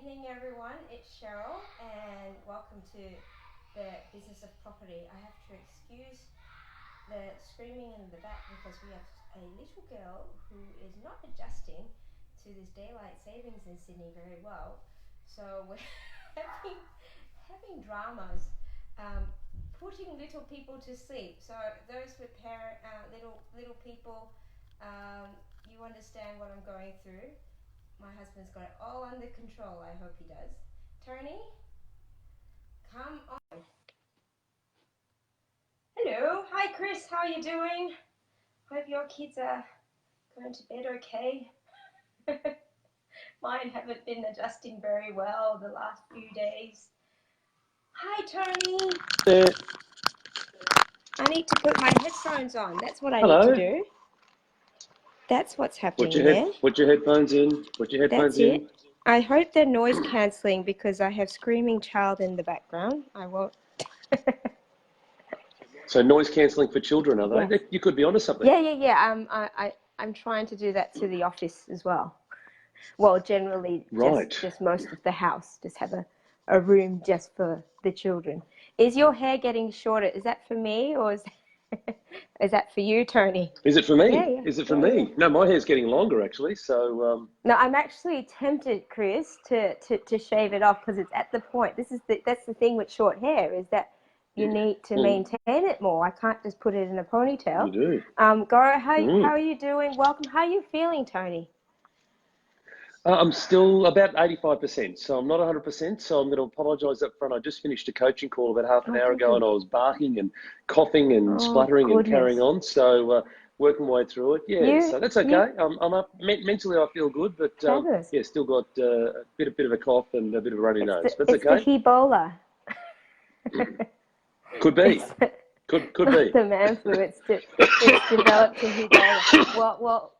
evening, everyone. It's Cheryl, and welcome to the Business of Property. I have to excuse the screaming in the back because we have a little girl who is not adjusting to this daylight savings in Sydney very well. So we're having dramas, putting little people to sleep. So those with little people, you understand what I'm going through. My husband's got it all under control. I hope he does. Tony, come on. Hello. Hi, Chris. How are you doing? Hope your kids are going to bed okay. Mine haven't been adjusting very well the last few days. Hi, Tony. I need to put my headphones on. That's what I need to do. That's what's happening there. Put your headphones in. Put your headphones in. That's it. I hope they're noise cancelling because I have screaming child in the background. I won't. So noise cancelling for children, are they? Yes. You could be onto something. Yeah. I'm trying to do that to the office as well. Well, generally, just most of the house. Just have a room just for the children. Is your hair getting shorter? Is that for me or is that for you, Tony? Is it for me? Yeah. Is it for me? No, my hair's getting longer actually. So. No, I'm actually tempted, Chris, to shave it off because it's at the point. That's the thing with short hair is that you need to maintain it more. I can't just put it in a ponytail. You do. Goro, how are you doing? Welcome. How are you feeling, Tony? I'm still about 85%, so I'm not 100%. So I'm going to apologise up front. I just finished a coaching call about half an hour ago, and I was barking and coughing and spluttering and carrying on. So working my way through it. Yeah, so that's okay. I'm up mentally. I feel good, but still got a bit of a cough and a bit of a runny nose. That's okay. It's the Ebola. Could be. Could be. The man flu. It's developed to Ebola. Well.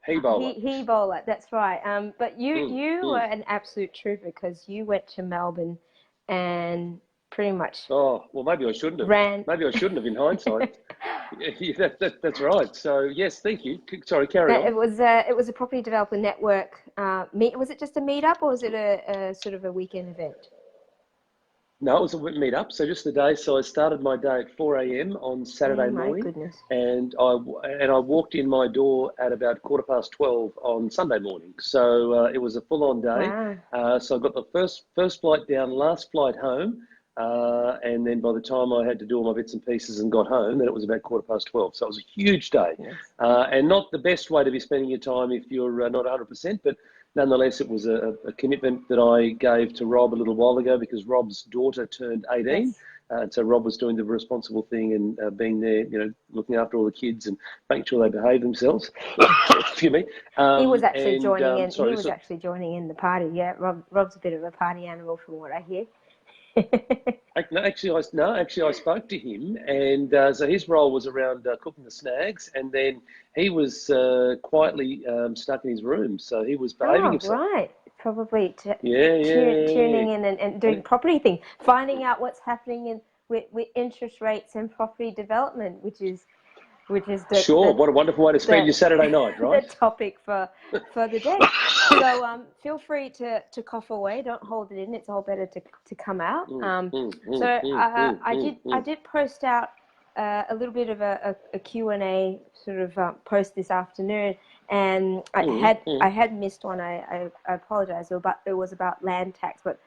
Ebola, that's right. But you were an absolute trooper because you went to Melbourne and pretty much. Oh well, maybe I shouldn't have. Maybe I shouldn't have in hindsight. That's right. So yes, thank you. Sorry, carry on. It was a property developer network. Was it just a meetup or was it a sort of a weekend event? No, it was a meet up. So just the day. So I started my day at 4 a.m. on Saturday morning, goodness. and I walked in my door at about 12:15 on Sunday morning. So it was a full-on day. Wow. So I got the first flight down, last flight home, and then by the time I had to do all my bits and pieces and got home, then it was about 12:15. So it was a huge day, yes. And not the best way to be spending your time if you're not 100%, but. Nonetheless, it was a commitment that I gave to Rob a little while ago because Rob's daughter turned 18. Yes. And so Rob was doing the responsible thing and being there, looking after all the kids and making sure they behave themselves. Excuse me. He was actually joining in. He was actually joining in the party. Yeah, Rob's a bit of a party animal from what I hear. Actually, I spoke to him, and so his role was around cooking the snags, and then he was quietly stuck in his room, so he was behaving himself. Right, probably tuning in and doing property things, finding out what's happening with interest rates and property development, which is what a wonderful way to spend your Saturday night, right? The topic for the day. So feel free to cough away. Don't hold it in. It's all better to come out. I did post out a little bit of a Q&A sort of post this afternoon, and I had missed one. I apologize. It was about land tax, but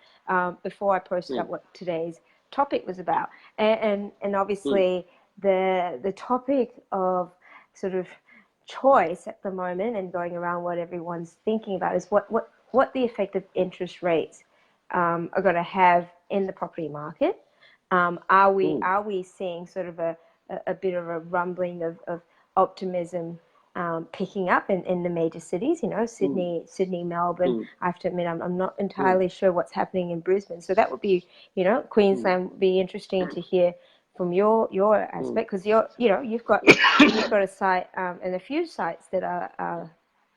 before I posted up what today's topic was about, and obviously. The topic of sort of choice at the moment and going around what everyone's thinking about is what the effect of interest rates are going to have in the property market. Are we seeing sort of a bit of a rumbling of optimism picking up in the major cities? Sydney, Melbourne. I have to admit, I'm not entirely sure what's happening in Brisbane. So that would be, Queensland would be interesting to hear. From your aspect, because you've got a site and a few sites that are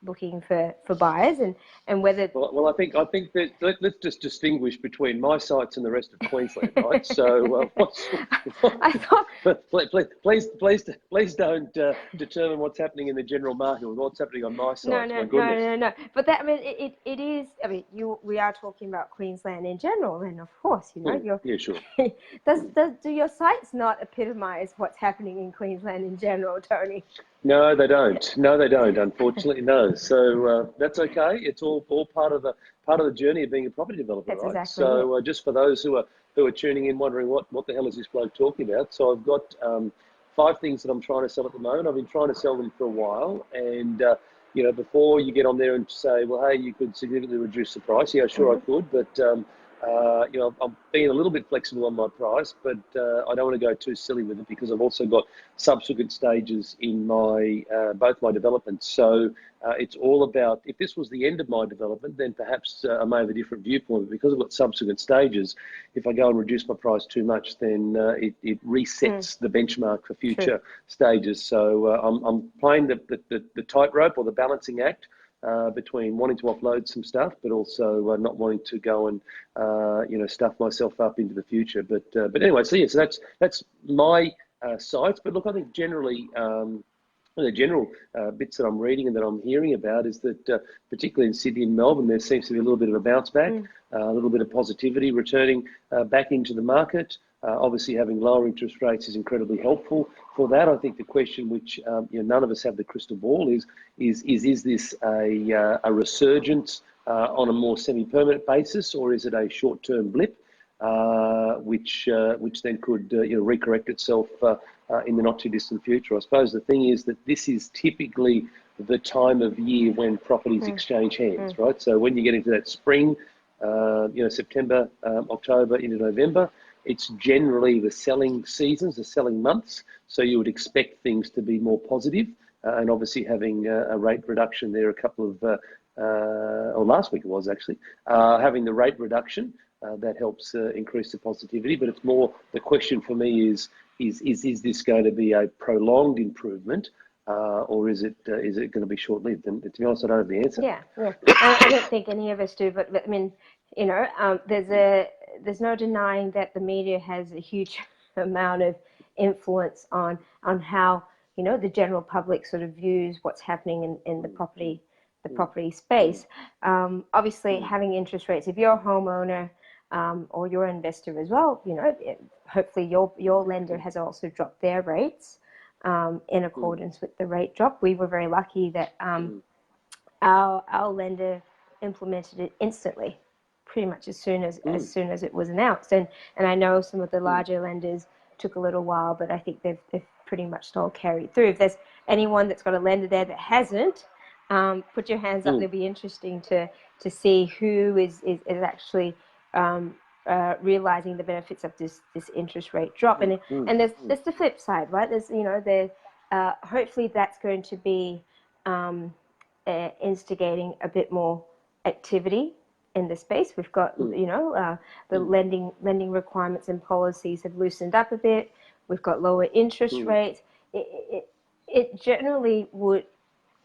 looking for buyers, and whether. Well, I think that let's just distinguish between my sites and the rest of Queensland, right? So, I thought. please don't determine what's happening in the general market with what's happening on my site. No. But that, I mean, it is. I mean, we are talking about Queensland in general, and of course, Yeah, sure. do your sites not epitomise what's happening in Queensland in general, Tony? No, they don't. No, they don't. Unfortunately, no. So that's okay. It's all part of the journey of being a property developer, That's right? exactly So just for those who are tuning in, wondering what the hell is this bloke talking about? So I've got 5 things that I'm trying to sell at the moment. I've been trying to sell them for a while, and before you get on there and say, well, hey, you could significantly reduce the price. Yeah, sure, I could, but I'm being a little bit flexible on my price, but I don't want to go too silly with it because I've also got subsequent stages in my both my developments. So it's all about, if this was the end of my development, then perhaps I may have a different viewpoint. But because I've got subsequent stages, if I go and reduce my price too much, then it resets the benchmark for future stages. So I'm playing the tightrope or the balancing act between wanting to offload some stuff, but also not wanting to go and stuff myself up into the future. But anyway, so yeah, so that's my sites. But look, I think generally the general bits that I'm reading and that I'm hearing about is that particularly in Sydney and Melbourne, there seems to be a little bit of a bounce back, a little bit of positivity returning back into the market. Obviously, having lower interest rates is incredibly helpful for that. I think the question, which none of us have the crystal ball, is this a resurgence on a more semi-permanent basis, or is it a short-term blip, which then could recorrect itself in the not too distant future? I suppose the thing is that this is typically the time of year when properties exchange hands, right? So when you get into that spring, September, October into November, it's generally the selling seasons, the selling months. So you would expect things to be more positive, and obviously having a rate reduction there a couple of, or last week it was actually, having the rate reduction, that helps increase the positivity. But it's more, the question for me is this going to be a prolonged improvement, or is it going to be short-lived? And to be honest, I don't have the answer. Yeah. I don't think any of us do, but I mean, there's no denying that the media has a huge amount of influence on how the general public sort of views what's happening in the property space. Obviously, having interest rates, if you're a homeowner or you're an investor as well, hopefully your lender has also dropped their rates in accordance with the rate drop. We were very lucky that our lender implemented it instantly, pretty much as soon as it was announced. And I know some of the larger lenders took a little while, but I think they've pretty much all carried through. If there's anyone that's got a lender there that hasn't, put your hands up. It'll be interesting to see who is actually realizing the benefits of this interest rate drop. And there's the flip side, right? There's hopefully that's going to be instigating a bit more activity in the space. We've got the lending requirements and policies have loosened up a bit. We've got lower interest rates. It generally would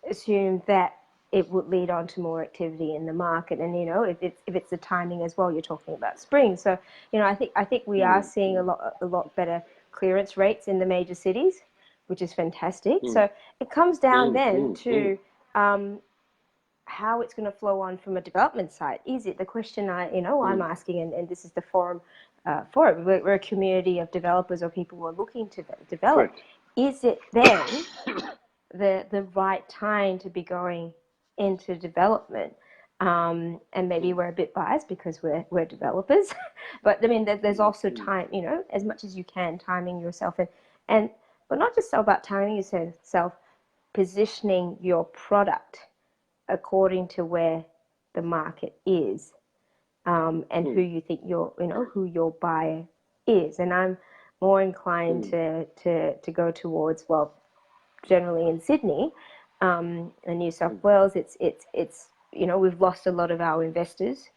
assume that it would lead on to more activity in the market. And if it's the timing as well, you're talking about spring. So I think we are seeing a lot better clearance rates in the major cities, which is fantastic. So it comes down then to how it's going to flow on from a development side. Is it the question I'm asking, and this is the forum for it. We're a community of developers or people who are looking to develop. Correct. Is it then the right time to be going into development? And maybe we're a bit biased because we're developers, but I mean there's also time, as much as you can, timing yourself but not just about timing yourself, positioning your product according to where the market is, and who you think who your buyer is. And I'm more inclined to go towards, well, generally in Sydney and New South Wales, it's we've lost a lot of our investors.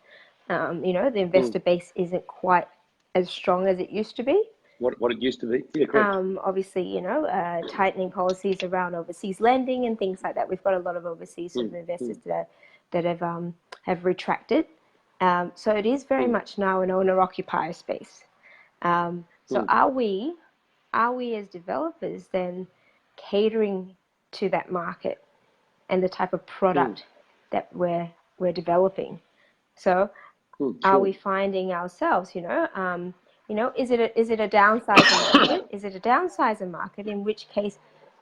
The investor base isn't quite as strong as it used to be. what it used to be. Yeah, correct. Obviously, you know, tightening policies around overseas lending and things like that. We've got a lot of overseas sort of investors that have retracted. So it is very much now an owner-occupier space. So are we as developers then catering to that market and the type of product that we're developing? So are we finding ourselves, you know, is it a downsizing market? Is it a downsizing market? In which case,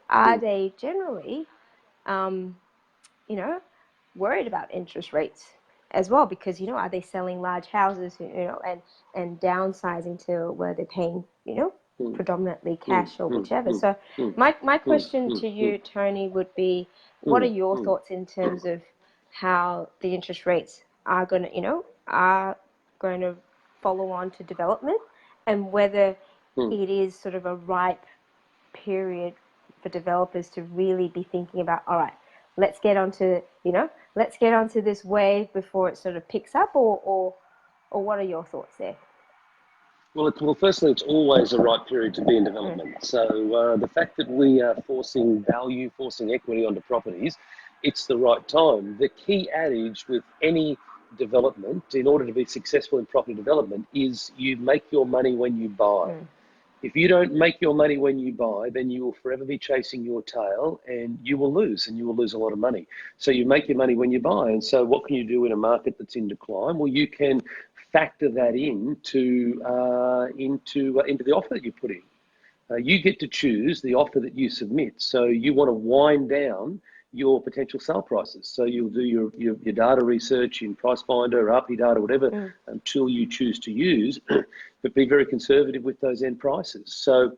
are they generally, you know, worried about interest rates as well? Because, you know, are they selling large houses, you know, and downsizing to where they're paying, you know, predominantly cash or whichever. So my question to you, Tony, would be, what are your thoughts in terms of how the interest rates are going to, you know, are going to follow on to development, and whether it is sort of a ripe period for developers to really be thinking about, all right, let's get onto this wave before it sort of picks up, or what are your thoughts there? Well, firstly, it's always a right period to be in development. So the fact that we are forcing equity onto properties, it's the right time. The key adage with any development, in order to be successful in property development, is you make your money when you buy. If you don't make your money when you buy, then you will forever be chasing your tail, and you will lose a lot of money. So you make your money when you buy. And so what can you do in a market that's in decline? Well, you can factor that into the offer that you put in. You get to choose the offer that you submit. So you want to wind down your potential sale prices. So you'll do your data research in Price Finder or RP data, whatever, until you choose to use, but be very conservative with those end prices. So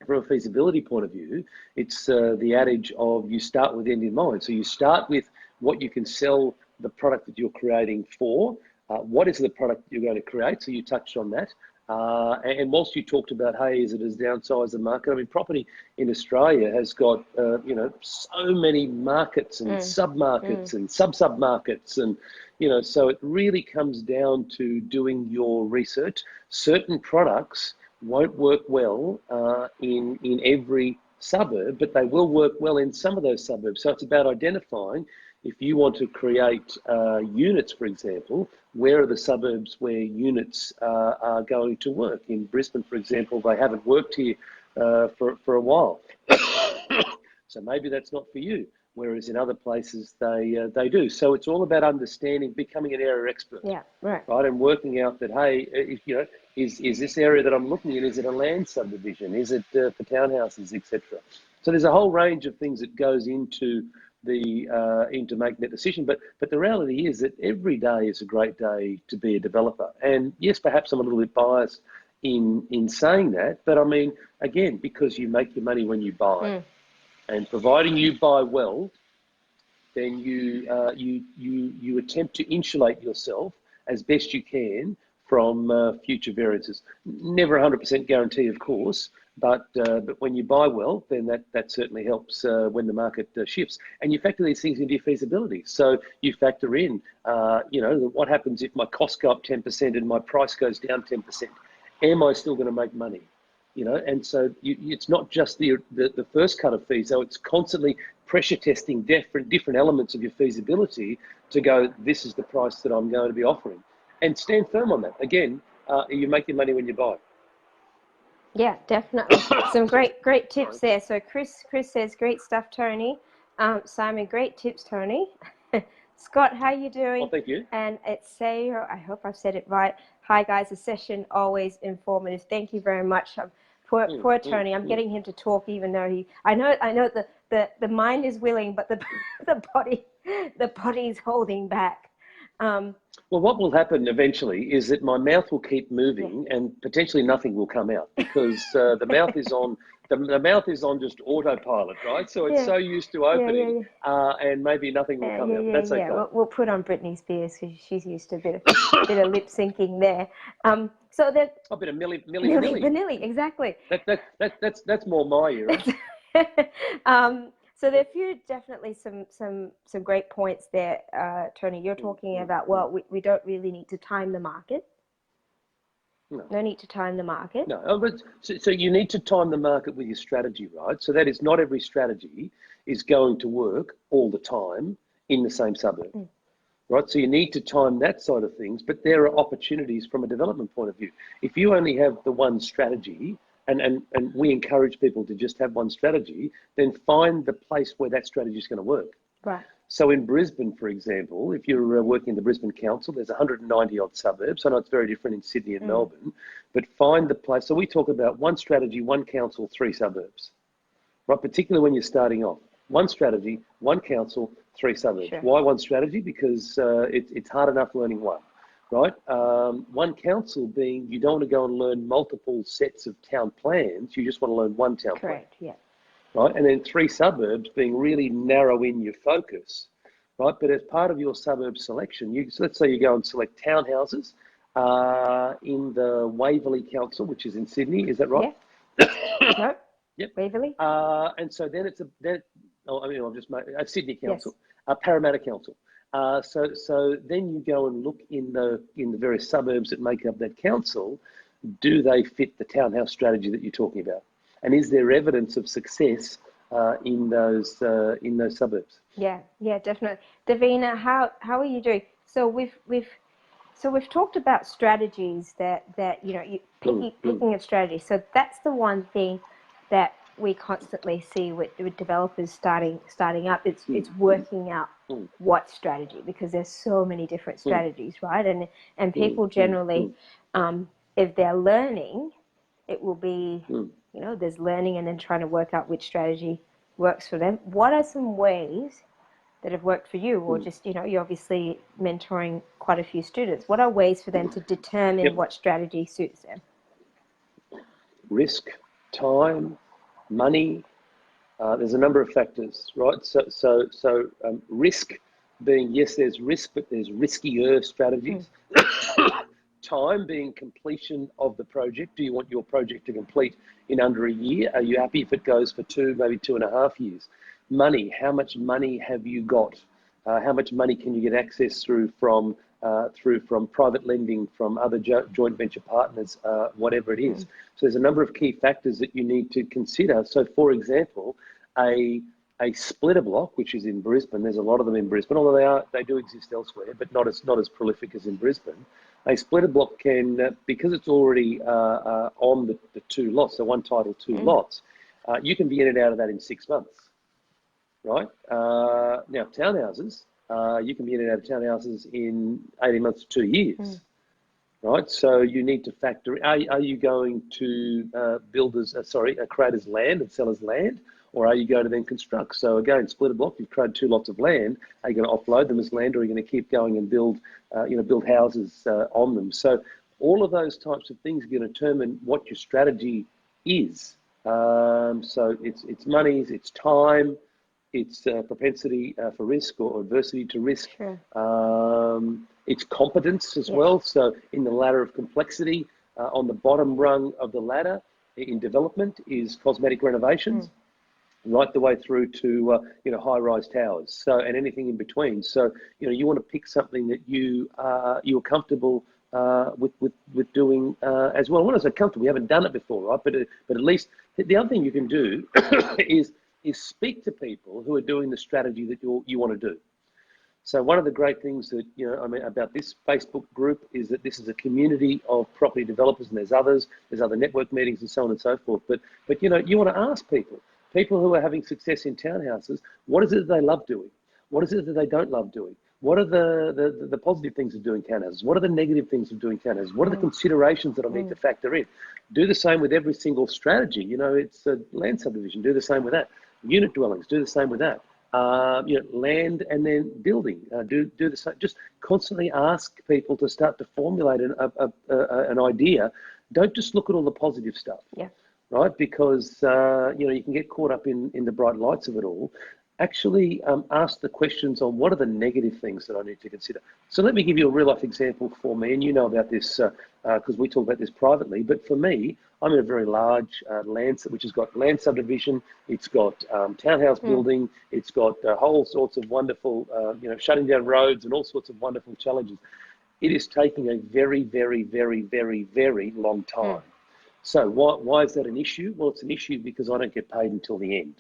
from a feasibility point of view, it's the adage of you start with end in mind. So you start with what you can sell the product that you're creating for. What is the product you're going to create? So you touched on that. And whilst you talked about, hey, is it as downsized the market? I mean, property in Australia has got, you know, so many markets and sub-markets and sub-markets. And, you know, so it really comes down to doing your research. Certain products won't work well in every suburb, but they will work well in some of those suburbs. So it's about identifying, if you want to create units, for example, where are the suburbs where units are going to work? In Brisbane, for example, they haven't worked here for a while. So maybe that's not for you, whereas in other places they do. So it's all about understanding, becoming an area expert. Yeah, right. And working out that, hey, you know, is this area that I'm looking at, is it a land subdivision? Is it for townhouses, etc.? So there's a whole range of things that goes into making that decision, but the reality is that every day is a great day to be a developer. And yes, perhaps I'm a little bit biased in saying that, but I mean, again, because you make your money when you buy, and providing you buy well, then you attempt to insulate yourself as best you can from future variances. Never 100% guarantee, of course, but when you buy well, then that certainly helps when the market shifts. And you factor these things into your feasibility. So you factor in, you know, what happens if my costs go up 10% and my price goes down 10%? Am I still going to make money? You know, and so it's not just the first cut of fees, so it's constantly pressure testing different elements of your feasibility to go, this is the price that I'm going to be offering. And stand firm on that. Again, you make your money when you buy. Yeah, definitely. Some great tips there. So Chris says, great stuff, Tony. Simon, great tips, Tony. Scott, how you doing? Well, thank you. And it's Sarah, I hope I've said it right. Hi guys, a session always informative. Thank you very much. Poor Tony, I'm getting him to talk, even though I know the mind is willing, but the body is holding back. Well, what will happen eventually is that my mouth will keep moving, and potentially nothing will come out, because the mouth is on just autopilot, right? So it's so used to opening, and maybe nothing will come out. But that's okay. We'll put on Britney Spears, because she's used to a bit of lip syncing there. So that a bit of Milli Vanilli, exactly. That's more my era. So there are definitely some great points there, Tony. You're talking about, well, we don't really need to time the market. No need to time the market. No, but so you need to time the market with your strategy, right? So that is, not every strategy is going to work all the time in the same suburb, right? So you need to time that side of things, but there are opportunities from a development point of view. If you only have the one strategy, and we encourage people to just have one strategy, then find the place where that strategy is going to work. Right. So in Brisbane, for example, if you're working in the Brisbane Council, there's 190 odd suburbs. I know it's very different in Sydney and Melbourne, but find the place. So we talk about one strategy, one council, 3 suburbs, right? Particularly when you're starting off. One strategy, one council, 3 suburbs. Sure. Why one strategy? Because it's hard enough learning one, right? One council being, you don't want to go and learn multiple sets of town plans. You just want to learn one town plan. Correct, yeah. Right, and then 3 suburbs being really narrow in your focus, right? But as part of your suburb selection, so let's say you go and select townhouses in the Waverley Council, which is in Sydney, is that right? Yeah. No. Yep. Waverley. And so then I've just made Sydney Council, yes. Parramatta Council. So then you go and look in the various suburbs that make up that council. Do they fit the townhouse strategy that you're talking about? And is there evidence of success in those suburbs? Yeah, definitely. Davina, how are you doing? So we've talked about strategies that picking of strategies. So that's the one thing that we constantly see with developers starting up. It's working out what strategy, because there's so many different strategies, right? And people generally, if they're learning, it will be, there's learning and then trying to work out which strategy works for them. What are some ways that have worked for you, or just, you're obviously mentoring quite a few students. What are ways for them to determine what strategy suits them? Risk, time, money. There's a number of factors, right? So risk being, yes, there's risk, but there's riskier strategies. Time being completion of the project. Do you want your project to complete in under a year? Are you happy if it goes for 2, maybe 2.5 years? Money. How much money have you got? How much money can you get access through from private lending, from other joint venture partners, whatever it is. So there's a number of key factors that you need to consider. So, for example, a splitter block, which is in Brisbane, there's a lot of them in Brisbane, although they do exist elsewhere, but not as prolific as in Brisbane. A splitter block can, because it's already on the 2 lots, so one title, 2 lots, you can be in and out of that in 6 months, right? Now, townhouses, you can be in and out of townhouses in 18 months to 2 years, right? So you need to factor, are you going to create as land and sell as land, or are you going to then construct? So again, split a block, you've created 2 lots of land. Are you going to offload them as land, or are you going to keep going and build houses on them? So all of those types of things are going to determine what your strategy is. So it's monies, it's time, it's propensity for risk or adversity to risk. Sure. It's competence as well. So in the ladder of complexity, on the bottom rung of the ladder in development is cosmetic renovations. Right the way through to high-rise towers, so, and anything in between. So you want to pick something that you're comfortable with doing as well. When I say comfortable, we haven't done it before, right? But at least the other thing you can do is speak to people who are doing the strategy that you want to do. So one of the great things that about this Facebook group is that this is a community of property developers, and there's other network meetings and so on and so forth. But you want to ask people who are having success in townhouses, what is it that they love doing? What is it that they don't love doing? What are the positive things of doing townhouses? What are the negative things of doing townhouses? What are the considerations that I need to factor in? Do the same with every single strategy. It's a land subdivision. Do the same with that. Unit dwellings. Do the same with that. Land and then building. Do the same. Just constantly ask people to start to formulate an idea. Don't just look at all the positive stuff. Yeah. Right, because you can get caught up in the bright lights of it all. Actually, ask the questions on what are the negative things that I need to consider. So let me give you a real life example for me, and you know about this because we talk about this privately. But for me, I'm in a very large land which has got land subdivision. It's got townhouse building. It's got whole sorts of wonderful, shutting down roads and all sorts of wonderful challenges. it is taking a very, very, very, very, very long time. So why is that an issue? Well, it's an issue because I don't get paid until the end,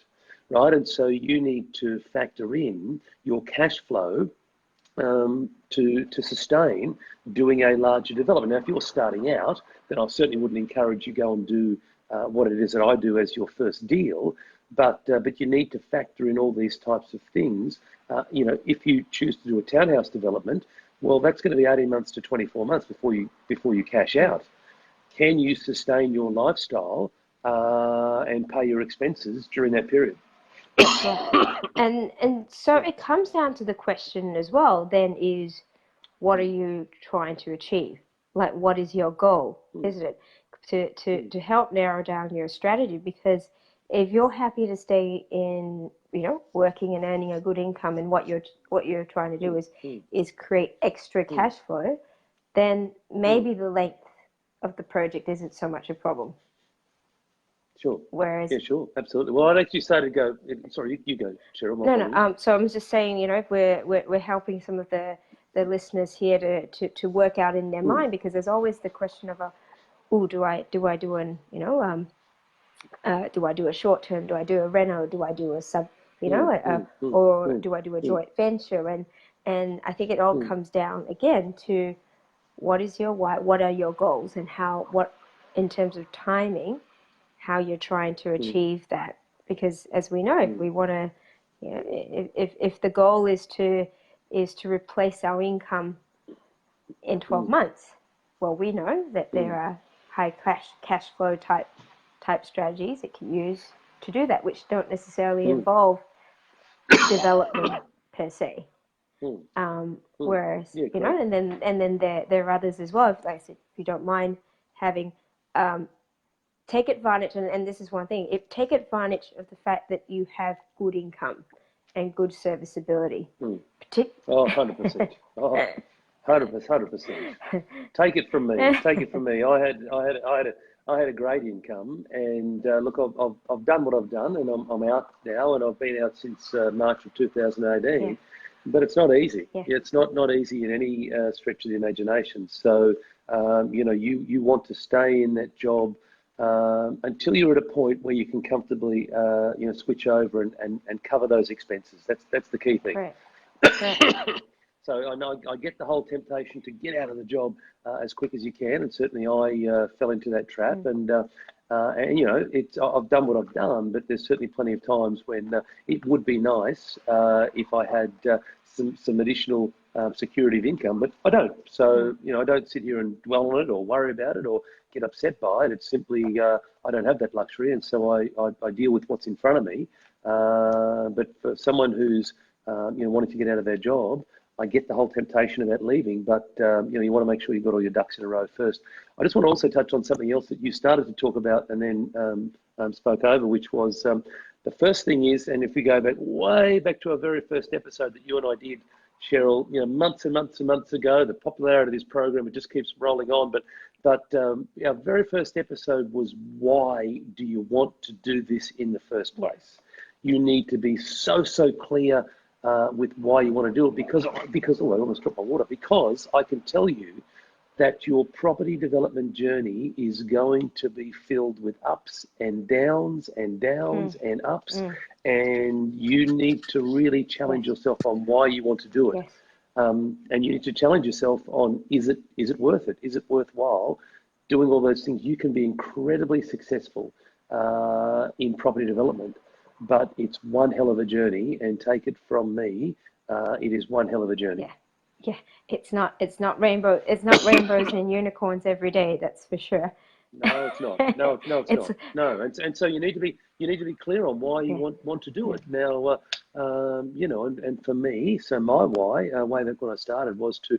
right? And so you need to factor in your cash flow to sustain doing a larger development. Now, if you're starting out, then I certainly wouldn't encourage you go and do what it is that I do as your first deal. But you need to factor in all these types of things. If you choose to do a townhouse development, well, that's going to be 18 months to 24 months before you cash out. Can you sustain your lifestyle and pay your expenses during that period? And so it comes down to the question as well, then, is what are you trying to achieve? Like, what is your goal, isn't it? To help narrow down your strategy, because if you're happy to stay in, working and earning a good income, and what you're trying to do is create extra cash flow, then maybe the length of the project isn't so much a problem. Sure. Whereas, yeah, sure, absolutely. Well, I'd actually say to go. Sorry, you go, Cheryl. No. So I'm just saying, if we're helping some of the listeners here to work out in their mind, because there's always the question of, do I do a short term? Do I do a reno? Do I do a sub? Or do I do a joint venture? And I think it all comes down again to what is your why, what are your goals, and what in terms of timing, how you're trying to achieve that. Because as we know, if we want to, if the goal is to replace our income in 12 months, well, we know that there are high cash flow type strategies that can use to do that, which don't necessarily involve development per se. Whereas, and then there are others as well. Like I said, if you don't mind having, take advantage, and this is one thing, take advantage of the fact that you have good income and good serviceability. 100%. 100%. Take it from me. I had a great income, and look, I've done what I've done, and I'm out now, and I've been out since March of 2018. Yeah. But it's not easy. Yeah. It's not easy in any stretch of the imagination. So you want to stay in that job until you're at a point where you can comfortably switch over and cover those expenses. That's the key thing. Right. So I know I get the whole temptation to get out of the job as quick as you can, and certainly I fell into that trap. And I've done what I've done, but there's certainly plenty of times when it would be nice if I had some additional security of income, but I don't. So I don't sit here and dwell on it or worry about it or get upset by it. It's simply I don't have that luxury, and so I deal with what's in front of me. But for someone who's wanting to get out of their job, I get the whole temptation about leaving, but you want to make sure you've got all your ducks in a row first. I just want to also touch on something else that you started to talk about and then spoke over, which was the first thing is, and if we go way back to our very first episode that you and I did, Cheryl, months and months and months ago, the popularity of this program, it just keeps rolling on. But our very first episode was, why do you want to do this in the first place? You need to be so clear with why you want to do it, because I almost dropped my water, because I can tell you that your property development journey is going to be filled with ups and downs and ups, and you need to really challenge yourself on why you want to do it. Yes. And you need to challenge yourself on, is it worth it? Is it worthwhile doing all those things? You can be incredibly successful in property development, but it's one hell of a journey, and take it from me, it is one hell of a journey. Yeah, it's not rainbows and unicorns every day, that's for sure. No, it's not. No, it's not. No, and so you need to be clear on why you want to do it. Now, and for me, so my way back when I started was to,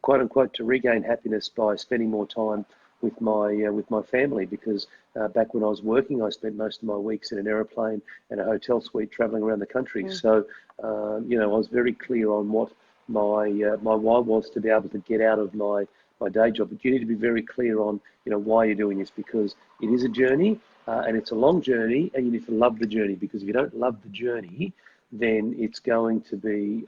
quote unquote, to regain happiness by spending more time with my family, because back when I was working, I spent most of my weeks in an aeroplane and a hotel suite traveling around the country. So, I was very clear on what my why was to be able to get out of my day job. But you need to be very clear on, why you're doing this, because it is a journey and it's a long journey, and you need to love the journey, because if you don't love the journey, then it's going to be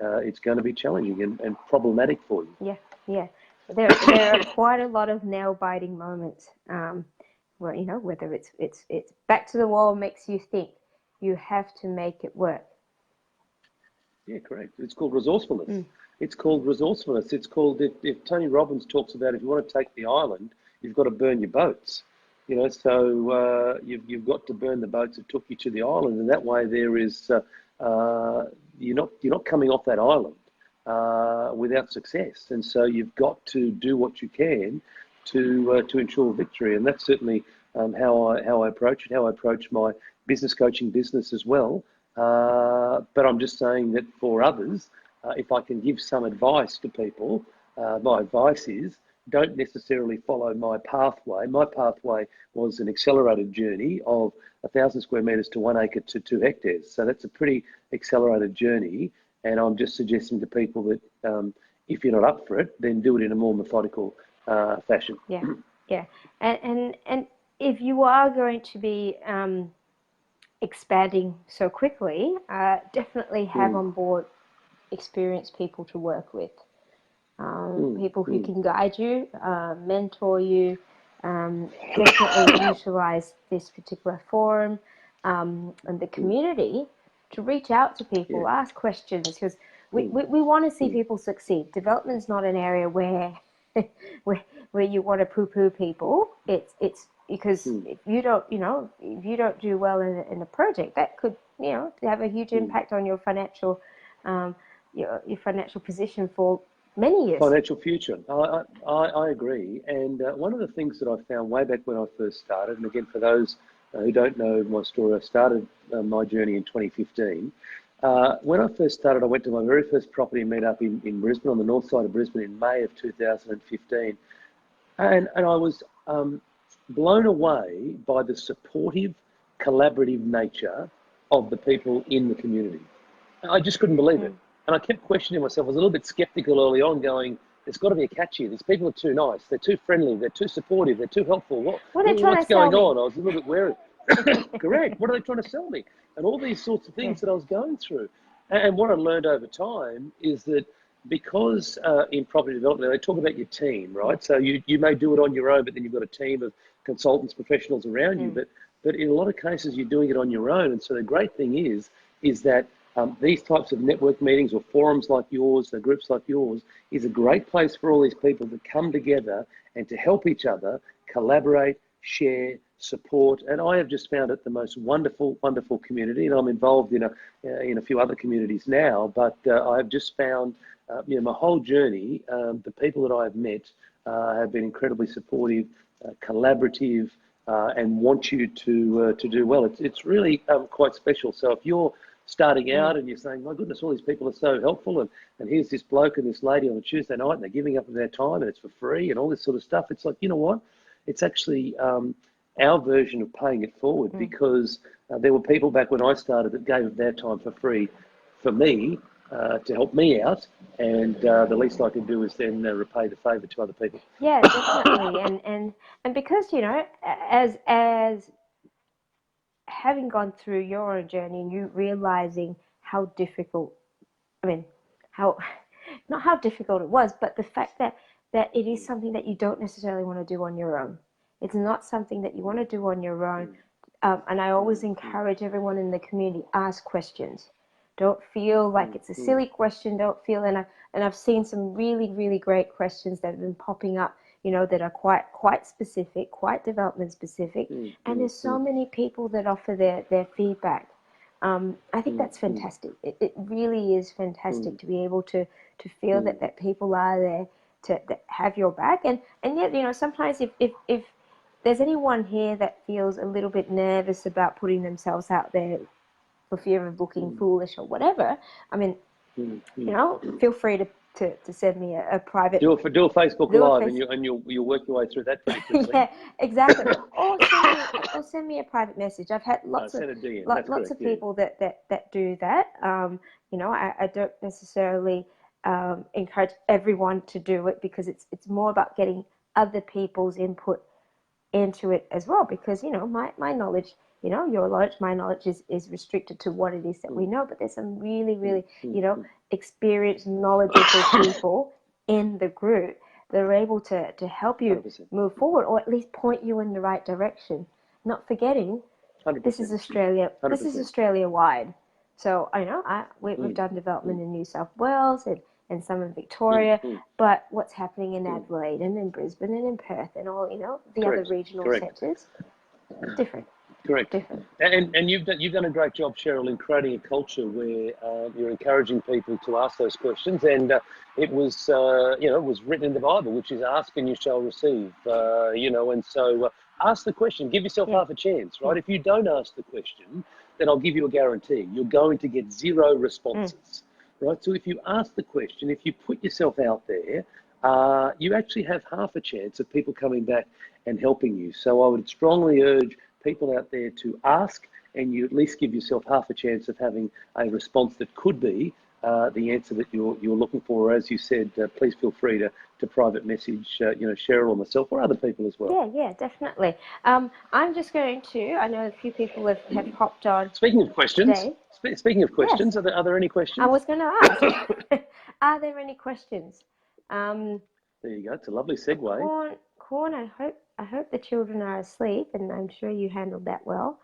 challenging and problematic for you. Yeah. there are quite a lot of nail-biting moments where, you know, whether it's back to the wall makes you think. You have to make it work. Yeah, correct. It's called resourcefulness. It's called resourcefulness. It's called, if Tony Robbins talks about, if you want to take the island, you've got to burn your boats. You know, so you've got to burn the boats that took you to the island, and that way there is you're not coming off that island without success. And so you've got to do what you can to ensure victory, and that's certainly how I approach it, how I approach my business coaching business as well. But I'm just saying that for others, if I can give some advice to people, my advice is don't necessarily follow my pathway. My pathway was an accelerated journey of 1,000 square metres to 1 acre to 2 hectares. So that's a pretty accelerated journey. And I'm just suggesting to people that if you're not up for it, then do it in a more methodical fashion. Yeah, yeah. And if you are going to be expanding so quickly, definitely have on board experienced people to work with. People who can guide you, mentor you, definitely utilize this particular forum and the community to reach out to people, ask questions, because we want to see people succeed. Development is not an area where you want to poo-poo people. It's because if you don't do well in a project, that could, you know, have a huge impact on your financial your financial position for many years. Financial future. I agree. And one of the things that I found way back when I first started, and again, for those who don't know my story, I started my journey in 2015. When I first started, I went to my very first property meetup in Brisbane, on the north side of Brisbane, in May of 2015. And I was blown away by the supportive, collaborative nature of the people in the community. I just couldn't believe it. And I kept questioning myself. I was a little bit skeptical early on, going, there's got to be a catch here. These people are too nice. They're too friendly. They're too supportive. They're too helpful. What's going on? I was a little bit wary. Correct. What are they trying to sell me? And all these sorts of things that I was going through. And what I learned over time is that because in property development, they talk about your team, right? So you may do it on your own, but then you've got a team of consultants, professionals around you. But in a lot of cases, you're doing it on your own. And so the great thing is that these types of network meetings or forums like yours, groups like yours, is a great place for all these people to come together and to help each other, collaborate, share, support. And I have just found it the most wonderful, wonderful community. And I'm involved in a few other communities now, but I've just found, my whole journey, the people that I have met have been incredibly supportive, collaborative, and want you to do well. It's really quite special. So if you're starting out and you're saying, my goodness, all these people are so helpful, and here's this bloke and this lady on a Tuesday night and they're giving up their time and it's for free and all this sort of stuff. It's like, you know what? It's actually our version of paying it forward, because there were people back when I started that gave their time for free for me to help me out, and the least I can do is then repay the favour to other people. Yeah, definitely. And because, you know, as having gone through your own journey and you realizing how difficult, not how difficult it was, but the fact that it is something that you don't necessarily want to do on your own. It's not something that you want to do on your own. And I always encourage everyone in the community, ask questions. Don't feel like it's a silly question. Don't feel, and I've seen some really, really great questions that have been popping up, you know, that are quite specific, quite development specific. And there's so many people that offer their feedback. I think that's fantastic. It really is fantastic to be able to feel that people are there to have your back. And yet, you know, sometimes if there's anyone here that feels a little bit nervous about putting themselves out there for fear of looking foolish or whatever, I mean, you know, feel free to send me a private... Do a Facebook Live and you'll work your way through that pretty quickly. Yeah, exactly. or send me a private message. I've had lots of people that do that. You know, I don't necessarily encourage everyone to do it, because it's more about getting other people's input into it as well, because, you know, my knowledge, you know, your knowledge, my knowledge is restricted to what it is that we know, but there's some really, really, you know, experienced, knowledgeable people in the group that are able to help you 100%. move forward, or at least point you in the right direction. Not forgetting, 100%. this is Australia. 100%. This is Australia-wide. So I know we've done development in New South Wales and some in Victoria, but what's happening in Adelaide and in Brisbane and in Perth and all, the other regional centres, different. Correct. Different. And you've done a great job, Cheryl, in creating a culture where you're encouraging people to ask those questions. And it was, it was written in the Bible, which is ask and you shall receive. And so ask the question. Give yourself half a chance, right? If you don't ask the question, then I'll give you a guarantee. You're going to get 0 responses, right? So if you ask the question, if you put yourself out there, you actually have half a chance of people coming back and helping you. So I would strongly urge people out there to ask, and you at least give yourself half a chance of having a response that could be the answer that you're looking for. Or as you said, please feel free to private message, Cheryl or myself or other people as well. Yeah, definitely. I'm just going to, I know a few people have hopped on. Speaking of questions, yes. are there any questions? I was going to ask, are there any questions? There you go. It's a lovely segue. Corn, I hope the children are asleep, and I'm sure you handled that well.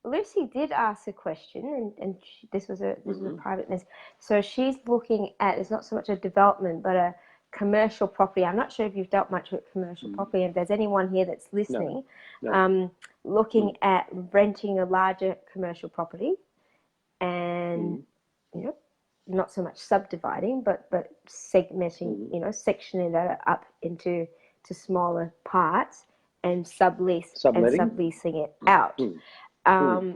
Lucy did ask a question, and this was a private message. So she's looking at, it's not so much a development, but a commercial property. I'm not sure if you've dealt much with commercial property, and if there's anyone here that's listening, looking at renting a larger commercial property, and not so much subdividing, but segmenting, sectioning that up into smaller parts and subleasing it out.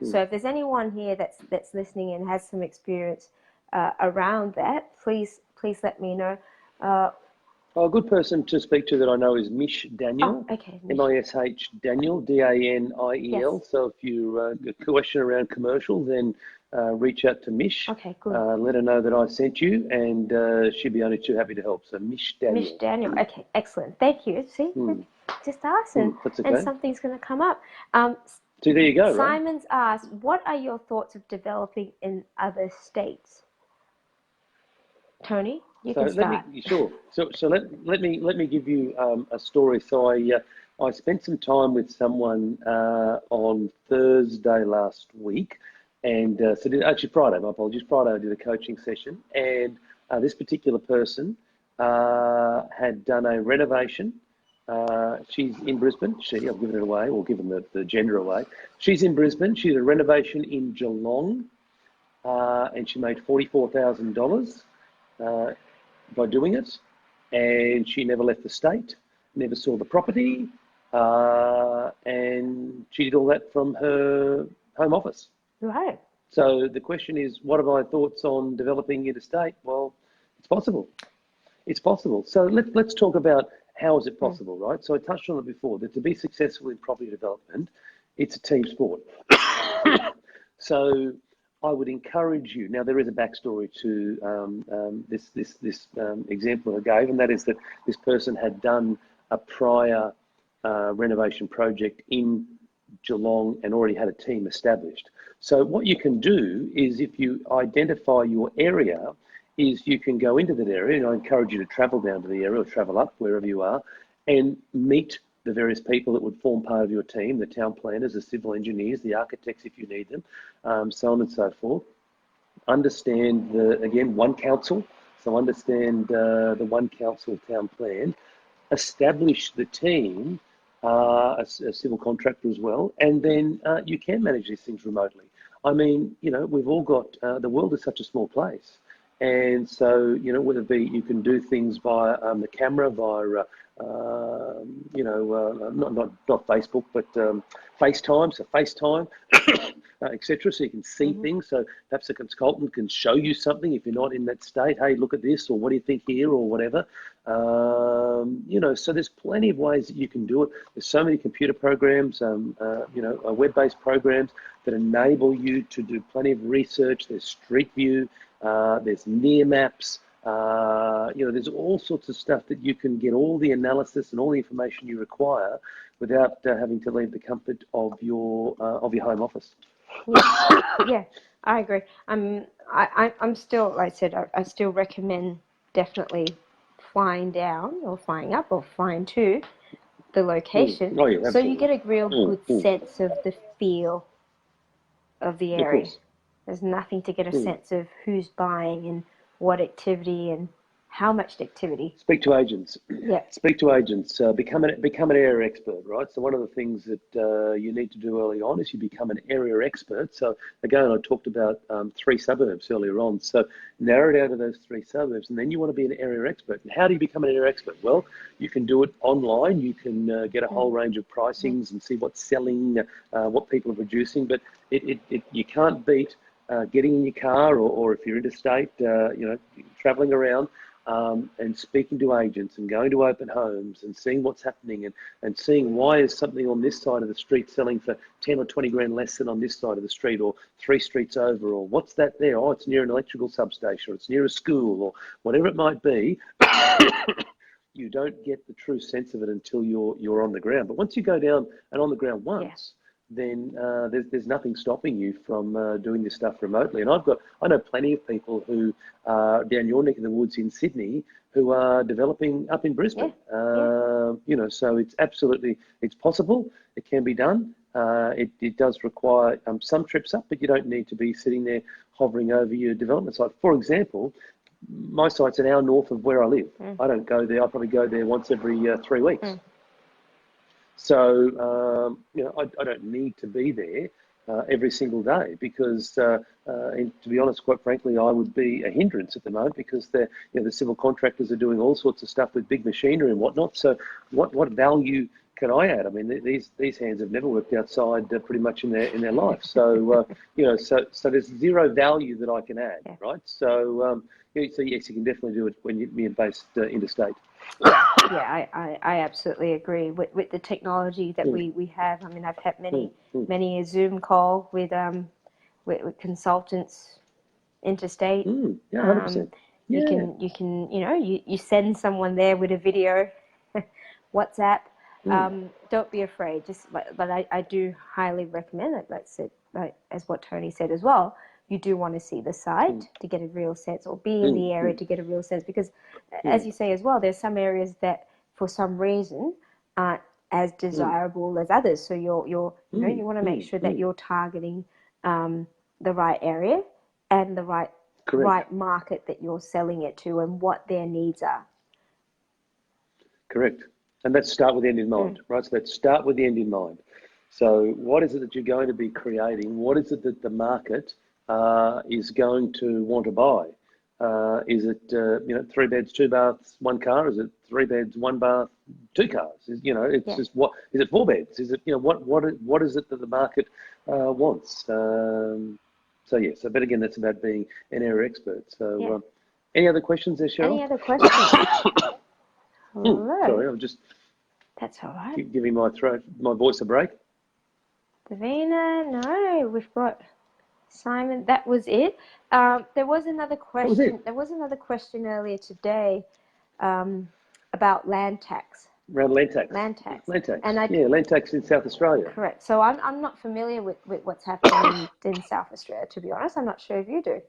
So if there's anyone here that's listening and has some experience around that, please let me know. A good person to speak to that I know is Mish Daniel. Oh, okay. Mish Daniel, Daniel. Yes. So if you a question around commercial, then reach out to Mish. Okay, good. Let her know that I sent you, and she'd be only too happy to help. So Mish Daniel. Mish Daniel. Okay, excellent. Thank you. See, just ask and something's going to come up. So there you go. Simon's asked, what are your thoughts of developing in other states? Tony, you can start. So let me give you a story. So I spent some time with someone on Thursday last week, and actually Friday. My apologies. Friday I did a coaching session, and this particular person had done a renovation. She's in Brisbane. I'll give it away, or given the gender away. She's in Brisbane. She did a renovation in Geelong, and she made $44,000 by doing it. And she never left the state, never saw the property, and she did all that from her home office. Right. So the question is, what are my thoughts on developing interstate? Well, it's possible. It's possible. So let's talk about how is it possible, right? So I touched on it before, that to be successful in property development, it's a team sport. So I would encourage you. Now there is a backstory to this example I gave, and that is that this person had done a prior renovation project in Geelong and already had a team established. So what you can do is, if you identify your area, is you can go into that area, and I encourage you to travel down to the area or travel up wherever you are and meet the various people that would form part of your team, the town planners, the civil engineers, the architects if you need them, so on and so forth. Understand one council, so understand the one council town plan, establish the team, a civil contractor as well, and then you can manage these things remotely. I mean, we've all got, the world is such a small place. And so, whether it be you can do things via the camera, via, not Facebook, but FaceTime, etc. So you can see things. So perhaps a consultant can show you something if you're not in that state. Hey, look at this, or what do you think here, or whatever. So there's plenty of ways that you can do it. There's so many computer programs, web-based programs that enable you to do plenty of research. There's Street View. There's near maps, there's all sorts of stuff that you can get all the analysis and all the information you require without having to leave the comfort of your home office. Yeah, I agree. I'm still, like I said, I still recommend definitely flying down or flying up or flying to the location. Oh, yeah, So you absolutely. get a real good sense of the feel of the Of area. course. There's nothing to get a sense of who's buying and what activity and how much activity. Speak to agents. Yeah. Speak to agents. Become an area expert, right? So one of the things that you need to do early on is you become an area expert. So again, I talked about 3 suburbs earlier on. So narrow down to those 3 suburbs, and then you want to be an area expert. And how do you become an area expert? Well, you can do it online. You can get a whole range of pricings and see what's selling, what people are producing. But you can't beat getting in your car, or if you're interstate, traveling around. And speaking to agents and going to open homes and seeing what's happening and seeing why is something on this side of the street selling for 10 or 20 grand less than on this side of the street, or 3 streets over, or what's that there? Oh, it's near an electrical substation, or it's near a school, or whatever it might be. You don't get the true sense of it until you're on the ground. But once you go down and on the ground once, then there's nothing stopping you from doing this stuff remotely. And I know plenty of people who are down your neck of the woods in Sydney who are developing up in Brisbane. So it's possible. It can be done. It does require some trips up, but you don't need to be sitting there hovering over your development site. For example, my site's an hour north of where I live. I don't go there. I probably go there once every 3 weeks. So, I don't need to be there every single day because, and to be honest, quite frankly, I would be a hindrance at the moment because the civil contractors are doing all sorts of stuff with big machinery and whatnot. So what value can I add? I mean, these hands have never worked outside pretty much in their life. So, so there's zero value that I can add, right? So, so yes, you can definitely do it when you're based interstate. Yeah, I absolutely agree with the technology that we have. I mean, I've had many a Zoom call with consultants interstate. Yeah, 100%. You can you send someone there with a video, WhatsApp. Don't be afraid. But I do highly recommend it. Like as what Tony said as well. You do want to see the site to get a real sense, or be in the area to get a real sense, because as you say as well, there's some areas that for some reason aren't as desirable as others. So you want to make sure that you're targeting the right area and the right market that you're selling it to and what their needs are. Correct. And let's start with the end in mind, right? So let's start with the end in mind. So what is it that you're going to be creating? What is it that the market is going to want to buy? Is it 3 beds, 2 baths, 1 car? Is it 3 beds, 1 bath, 2 cars? Just what is it? 4 beds? Is it what is it that the market wants? But again, that's about being an area expert. So any other questions there, Cheryl? Any other questions? Sorry, I'm just that's all right. Giving my voice a break. Davina, no, we've got Simon. That was it. There was another question. There was another question earlier today about land tax. Around land tax. Land tax. Land tax. And land tax in South Australia. Correct. So I'm not familiar with what's happening in South Australia, to be honest. I'm not sure if you do.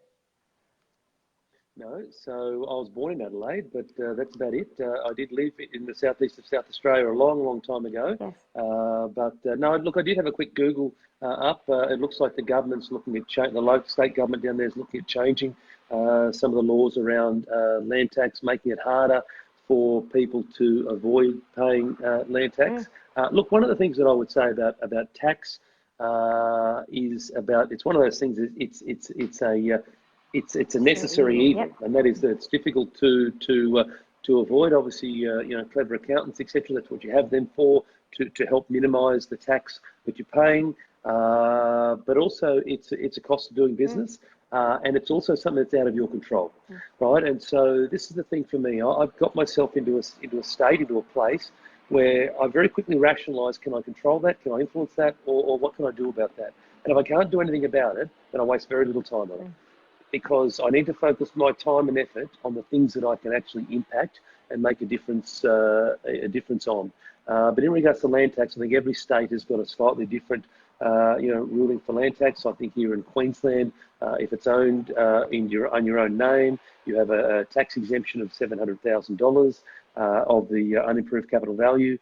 No, so I was born in Adelaide, but that's about it. I did live in the southeast of South Australia a long, long time ago. Yes. No, look, I did have a quick Google up. It looks like the government's looking at the local state government down there is looking at changing some of the laws around land tax, making it harder for people to avoid paying land tax. Look, one of the things that I would say about tax is it's one of those things. It's a necessary evil, and that is that it's difficult to avoid. Obviously, clever accountants, etc. That's what you have them for, to help minimise the tax that you're paying. But also, it's a cost of doing business, and it's also something that's out of your control, right? And so this is the thing for me. I've got myself into a place where I very quickly rationalise: can I control that? Can I influence that? Or what can I do about that? And if I can't do anything about it, then I waste very little time on it. Because I need to focus my time and effort on the things that I can actually impact and make a difference on. But in regards to land tax, I think every state has got a slightly different ruling for land tax. I think here in Queensland, if it's owned on your own name, you have a tax exemption of $700,000 of the unimproved capital value.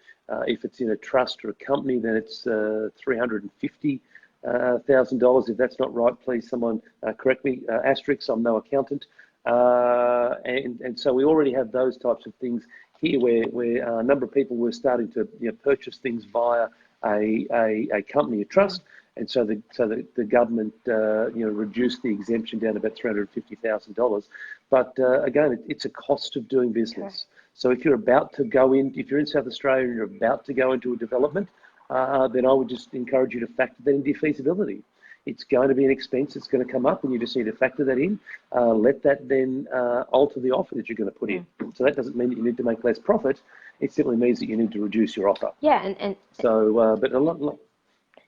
If it's in a trust or a company, then it's $350,000. If that's not right, please someone correct me. Asterisk, I'm no accountant. And so we already have those types of things here, where a number of people were starting to purchase things via a company, a trust, and so the government reduced the exemption down to about $350,000. But again, it's a cost of doing business. So if you're about to go in, if you're in South Australia and you're about to go into a development, then I would just encourage you to factor that into your feasibility. It's going to be an expense. It's going to come up, and you just need to factor that in. Let that then alter the offer that you're going to put in. So that doesn't mean that you need to make less profit. It simply means that you need to reduce your offer. Yeah, and so, but a lot.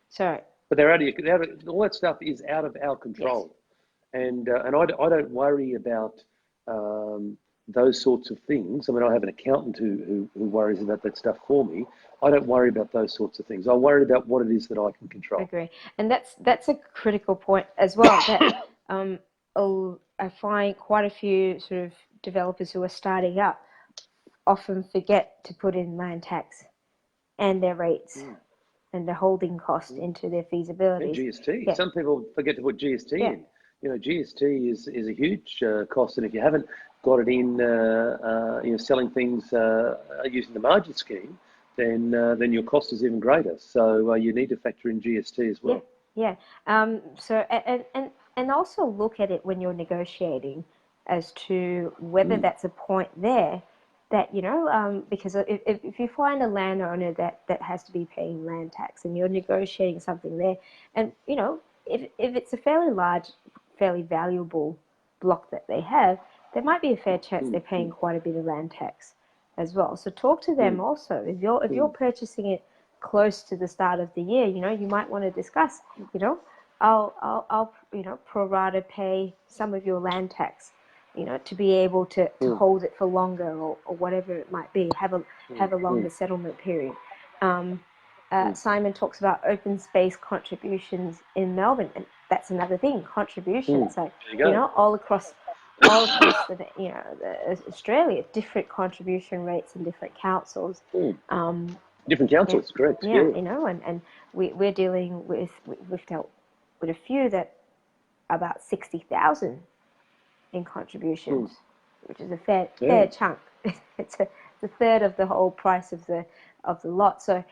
Sorry. But all that stuff is out of our control, and I don't worry about those sorts of things. I mean, I have an accountant who worries about that stuff for me. I don't worry about those sorts of things. I worry about what it is that I can control. I agree, and that's a critical point as well. That I find quite a few sort of developers who are starting up often forget to put in land tax and their rates and the holding cost into their feasibility. And GST. Some people forget to put GST in. GST is a huge cost, and if you haven't got it in, selling things using the margin scheme, then your cost is even greater. So you need to factor in GST as well. So and also look at it when you're negotiating as to whether that's a point there that because if you find a landowner that has to be paying land tax and you're negotiating something there, and if it's a fairly large, fairly valuable block that they have, there might be a fair chance they're paying quite a bit of land tax as well. So talk to them also. If you're purchasing it close to the start of the year, you might want to discuss, I'll pro rata pay some of your land tax, to be able to hold it for longer or whatever it might be, have a longer settlement period. Simon talks about open space contributions in Melbourne, and that's another thing, contributions. Like, all across Australia, different contribution rates in different councils. Different councils, correct. And we're dealing with, we've dealt with a few that about 60,000 in contributions, which is a fair chunk. It's a third of the whole price of the lot. So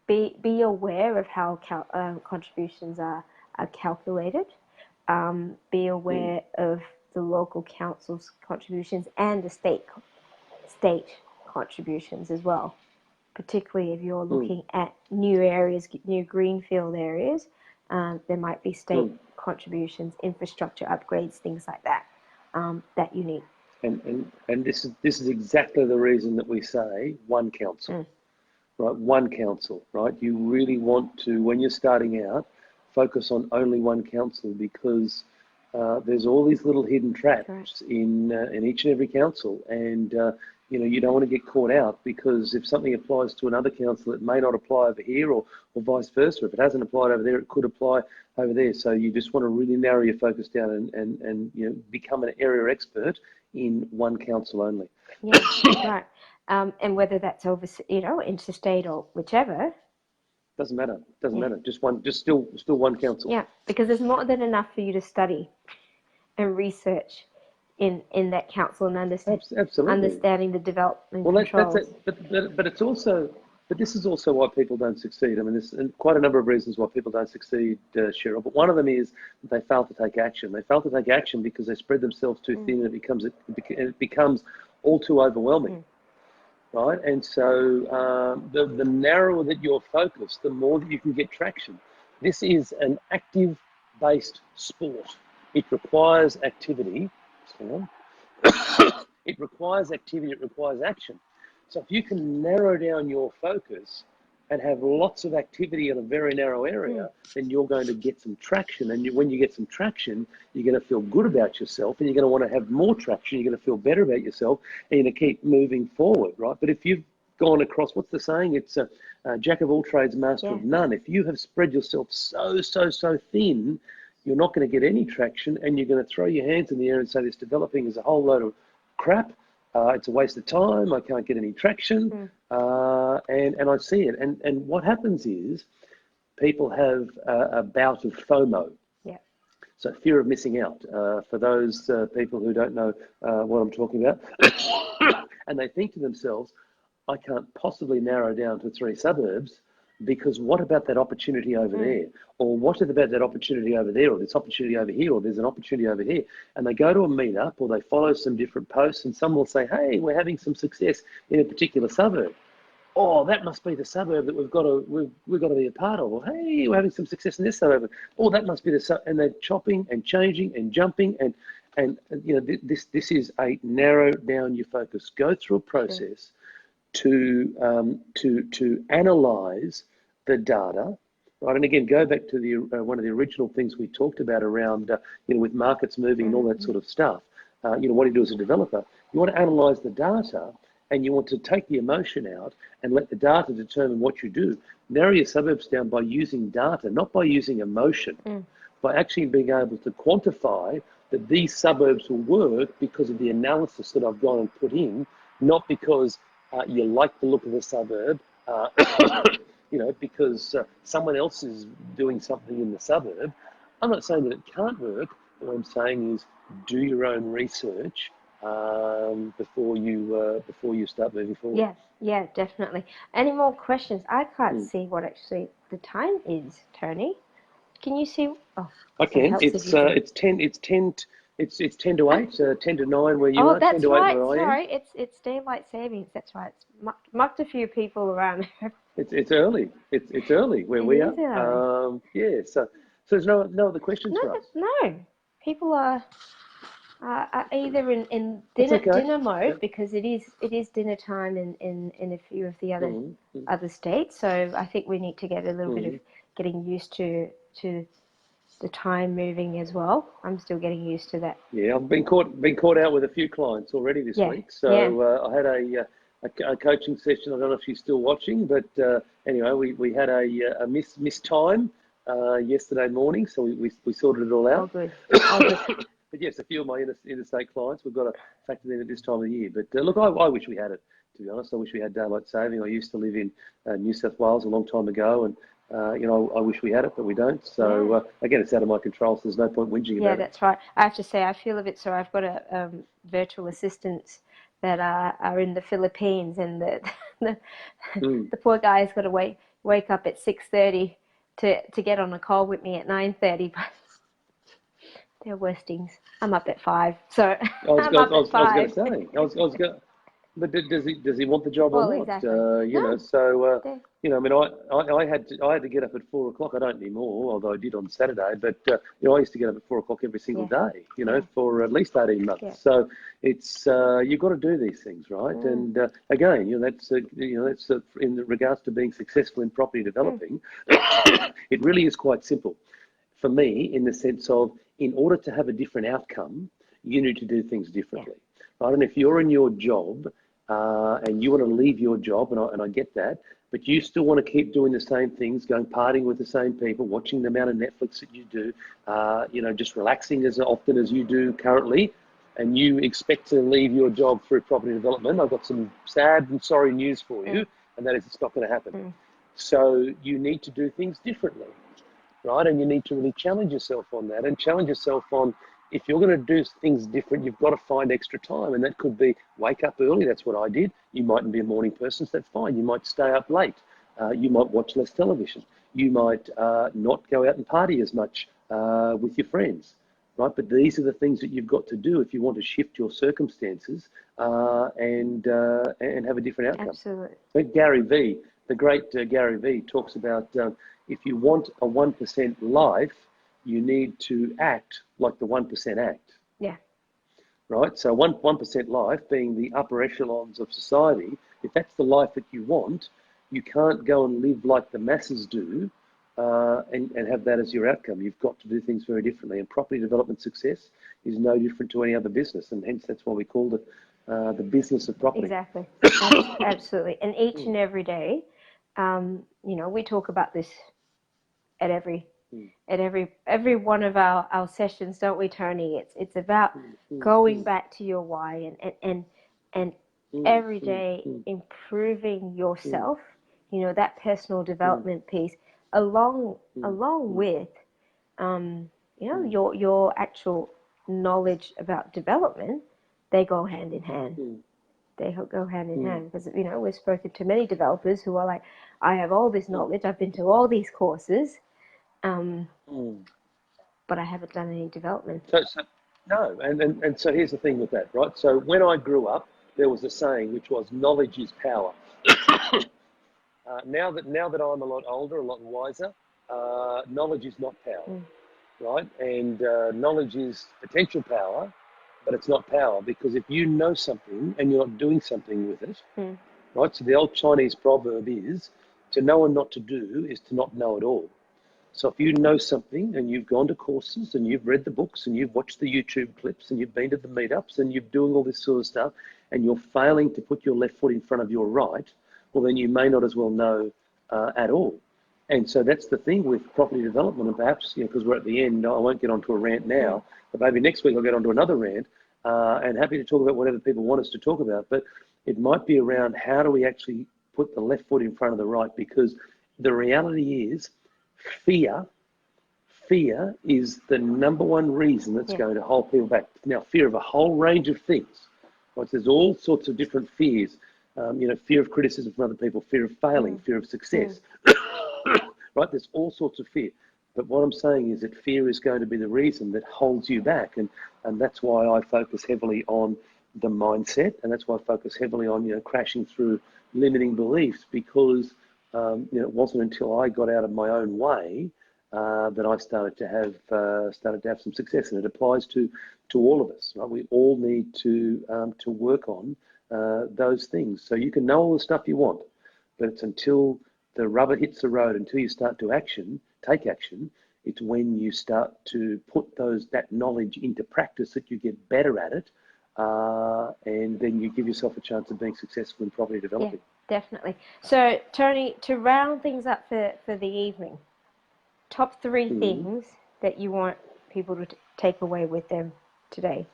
be aware of how contributions are calculated. Be aware of the local council's contributions and the state contributions as well, particularly if you're looking at new areas, new greenfield areas. There might be state contributions, infrastructure upgrades, things like that, that you need. And this is exactly the reason that we say one council, right? One council, right? You really want to, when you're starting out, focus on only one council, because there's all these little hidden traps in each and every council, and you don't want to get caught out, because if something applies to another council, it may not apply over here, or vice versa. If it hasn't applied over there, it could apply over there. So you just want to really narrow your focus down and become an area expert in one council only. Yeah, right. And whether that's over, interstate or whichever. Doesn't matter. Doesn't matter. Just still one council. Yeah, because there's more than enough for you to study and research in that council, and understanding the development controls. That's it. But it's also, this is also why people don't succeed. I mean, there's quite a number of reasons why people don't succeed, Cheryl. But one of them is that they fail to take action. They fail to take action because they spread themselves too thin, and it becomes all too overwhelming. Right, and so the narrower that you're focused, the more that you can get traction. This is an active-based sport. It requires activity. It requires activity. It requires action. So if you can narrow down your focus and have lots of activity in a very narrow area, then you're going to get some traction. And when you get some traction, you're going to feel good about yourself, and you're going to want to have more traction. You're going to feel better about yourself, and you're going to keep moving forward, right? But if you've gone across, what's the saying? It's a jack of all trades, master of none. If you have spread yourself so thin, you're not going to get any traction, and you're going to throw your hands in the air and say this developing is a whole load of crap. It's a waste of time. I can't get any traction. And I see it. And what happens is people have a bout of FOMO. So fear of missing out. For those people who don't know what I'm talking about, and they think to themselves, I can't possibly narrow down to 3 suburbs, because what about that opportunity over there? Or what about that opportunity over there? Or this opportunity over here? Or there's an opportunity over here? And they go to a meetup, or they follow some different posts, and some will say, hey, we're having some success in a particular suburb. Oh, that must be the suburb that we've got to be a part of. Or, hey, we're having some success in this suburb. Oh, that must be the suburb. And they're chopping and changing and jumping. And you know, this is a narrow down your focus. Go through a process to analyze the data, right? And again, go back to the one of the original things we talked about around, you know, with markets moving and all that sort of stuff. You know, what do you do as a developer? You want to analyze the data, and you want to take the emotion out and let the data determine what you do. Narrow your suburbs down by using data, not by using emotion, by actually being able to quantify that these suburbs will work because of the analysis that I've gone and put in, not because you like the look of the suburb, you know, because someone else is doing something in the suburb. I'm not saying that it can't work. What I'm saying is do your own research before you start moving forward. Yeah, definitely. Any more questions? I can't see what actually the time is, Tony. Can you see? Oh, I can. It's 10 to 8, 10 to 9 where you are. That's 10 to 8 right. where I am. Sorry, it's daylight savings. That's right. It's mucked a few people around. It's early. It's early where we are. Yeah. So there's no other questions for us. No, people are either in dinner mode because it is dinner time in a few of the other states. So I think we need to get a little bit of getting used to the time moving as well. I'm still getting used to that. Yeah, I've been caught out with a few clients already this week. So I had a coaching session. I don't know if she's still watching, but anyway, we had a miss time yesterday morning, so we sorted it all out. Oh, good. But yes, a few of my interstate clients we've got to factor in at this time of the year. But look, I wish we had it, to be honest. I wish we had daylight saving. I used to live in New South Wales a long time ago, and you know, I wish we had it, but we don't. So again, it's out of my control, so there's no point whinging about it. Yeah, that's right. I have to say, I feel a bit sorry. I've got a virtual assistants that are in the Philippines, and the poor guy's got to wake up at 6:30 to get on a call with me at 9:30. But they're worstings. I'm up at 5, so I was going to say. But does he want the job or not? Exactly. You know, so you know, I mean, I had to get up at 4 o'clock. I don't anymore, although I did on Saturday. But you know, I used to get up at 4 o'clock every single day. You know, for at least 18 months. Yeah. So it's you've got to do these things, right? And again, you know, that's in regards to being successful in property developing. It really is quite simple for me, in the sense of, in order to have a different outcome, you need to do things differently. Right? And if you're in your job and you want to leave your job, and I get that, but you still want to keep doing the same things, going partying with the same people, watching the amount of Netflix that you do, you know, just relaxing as often as you do currently, and you expect to leave your job through property development, I've got some sad and sorry news for you, and that is it's not going to happen. So you need to do things differently, right? And you need to really challenge yourself on that, and challenge yourself on, if you're going to do things different, you've got to find extra time. And that could be wake up early. That's what I did. You mightn't be a morning person, so that's fine. You might stay up late. You might watch less television. You might not go out and party as much with your friends, right? But these are the things that you've got to do if you want to shift your circumstances and have a different outcome. Absolutely. But Gary Vee, the great Gary Vee, talks about if you want a 1% life, you need to act like the 1% act. Yeah. Right? So 1% life being the upper echelons of society, if that's the life that you want, you can't go and live like the masses do and have that as your outcome. You've got to do things very differently. And property development success is no different to any other business. And hence that's why we called it the business of property. Exactly. Absolutely. And each and every day, we talk about this at every one of our sessions, don't we, Tony? It's about going back to your why and every day improving yourself, that personal development piece along with your actual knowledge about development. They go hand in hand. They go hand in hand because we've spoken to many developers who are like, I have all this knowledge, I've been to all these courses, but I haven't done any development. No, and so here's the thing with that, right? So when I grew up, there was a saying which was knowledge is power. Now that I'm a lot older, a lot wiser, knowledge is not power, right? And knowledge is potential power, but it's not power, because if you know something and you're not doing something with it, right? So the old Chinese proverb is, to know and not to do is to not know at all. So if you know something and you've gone to courses and you've read the books and you've watched the YouTube clips and you've been to the meetups and you're doing all this sort of stuff and you're failing to put your left foot in front of your right, well, then you may not as well know at all. And so that's the thing with property development, and perhaps, because we're at the end, I won't get onto a rant now, but maybe next week I'll get onto another rant, and happy to talk about whatever people want us to talk about. But it might be around how do we actually put the left foot in front of the right, because the reality is fear is the number one reason that's going to hold people back. Now, fear of a whole range of things. Right? There's all sorts of different fears. Fear of criticism from other people, fear of failing, fear of success. Right? There's all sorts of fear. But what I'm saying is that fear is going to be the reason that holds you back. And that's why I focus heavily on the mindset. And that's why I focus heavily on, crashing through limiting beliefs, because, it wasn't until I got out of my own way that I started to have some success. And it applies to all of us. Right? We all need to work on those things. So you can know all the stuff you want, but it's until the rubber hits the road, until you start to take action, it's when you start to put that knowledge into practice that you get better at it, and then you give yourself a chance of being successful in property development. Yeah, definitely. So, Tony, to round things up for the evening, top 3 things that you want people to take away with them today.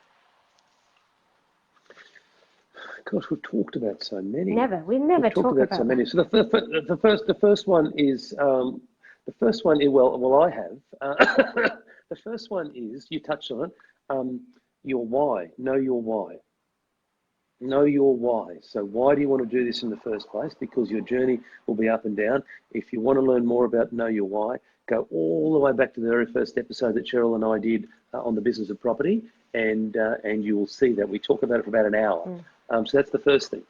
Gosh, we've talked about so many. We never talk about so many. So the first one is well, I have. The first one is, you touched on it, your why. Know your why. Know your why. So why do you want to do this in the first place? Because your journey will be up and down. If you want to learn more about know your why, go all the way back to the very first episode that Cheryl and I did on the business of property, and you will see that we talk about it for about an hour. So that's the first thing.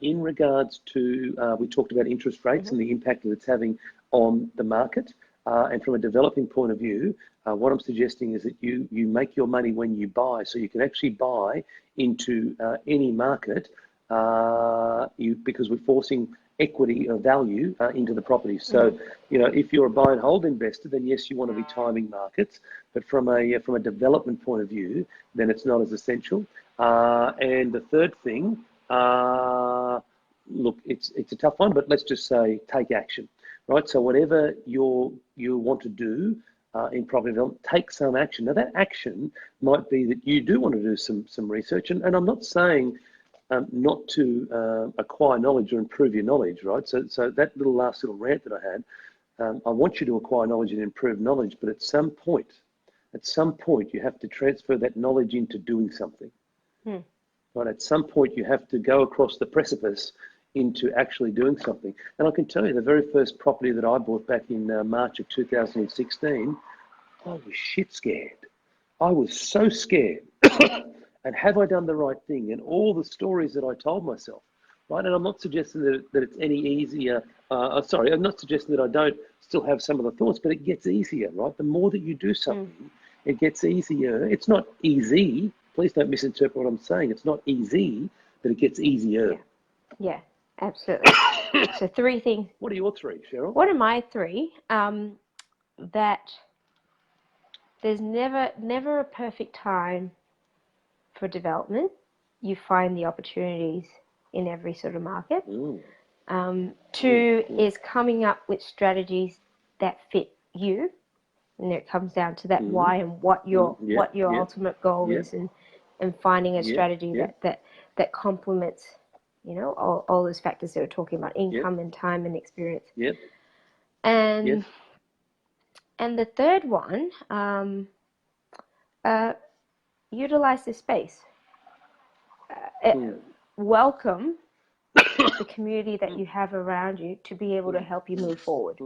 In regards to, we talked about interest rates and the impact that it's having on the market. And from a developing point of view, what I'm suggesting is that you make your money when you buy. So you can actually buy into any market because we're forcing equity or value into the property. So, if you're a buy and hold investor, then yes, you want to be timing markets. But from a development point of view, then it's not as essential. And the third thing, look, it's a tough one, but let's just say take action, right? So whatever you want to do in property development, take some action. Now that action might be that you do want to do some research, and I'm not saying not to acquire knowledge or improve your knowledge, right? So that last little rant that I had, I want you to acquire knowledge and improve knowledge, but at some point you have to transfer that knowledge into doing something. Right? At some point you have to go across the precipice into actually doing something. And I can tell you, the very first property that I bought back in March of 2016, I was shit scared. I was so scared. And have I done the right thing? And all the stories that I told myself, right? And I'm not suggesting that it's any easier. I'm not suggesting that I don't still have some of the thoughts, but it gets easier, right? The more that you do something, it gets easier. It's not easy. Please don't misinterpret what I'm saying. It's not easy, but it gets easier. Yeah, absolutely. So 3 things. What are your 3, Cheryl? What are my 3? That there's never a perfect time for development. you find the opportunities in every sort of market. Two is coming up with strategies that fit you, and it comes down to that why and what your ultimate goal is, and finding a strategy that complements, you know, all those factors that we're talking about: income and time and experience. And the third one, utilize the space. Welcome the community that you have around you to be able to help you move forward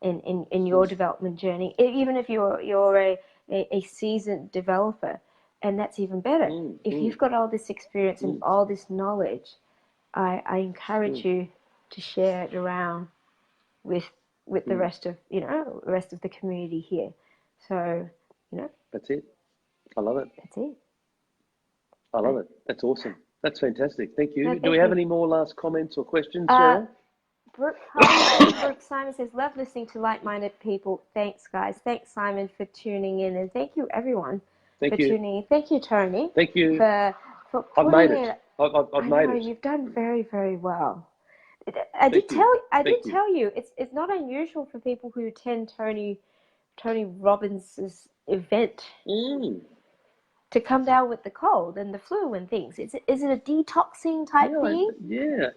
in your development journey. Even if you're a seasoned developer, and that's even better. If you've got all this experience and all this knowledge, I encourage you to share it around with the rest of the community here. So, you know, that's it. I love it. That's it. I love it. That's awesome. That's fantastic. Thank you. Do we have any more last comments or questions, Cheryl? Brooke Simon says, love listening to like-minded people. Thanks, guys. Thanks, Simon, for tuning in. And thank you, everyone, for tuning in. Thank you, Tony. Thank you. For I've made it. I've made it. You've done very, very well. I did tell you, it's not unusual for people who attend Tony Robbins' event to come down with the cold and the flu and things. Is it a detoxing type thing? Yeah.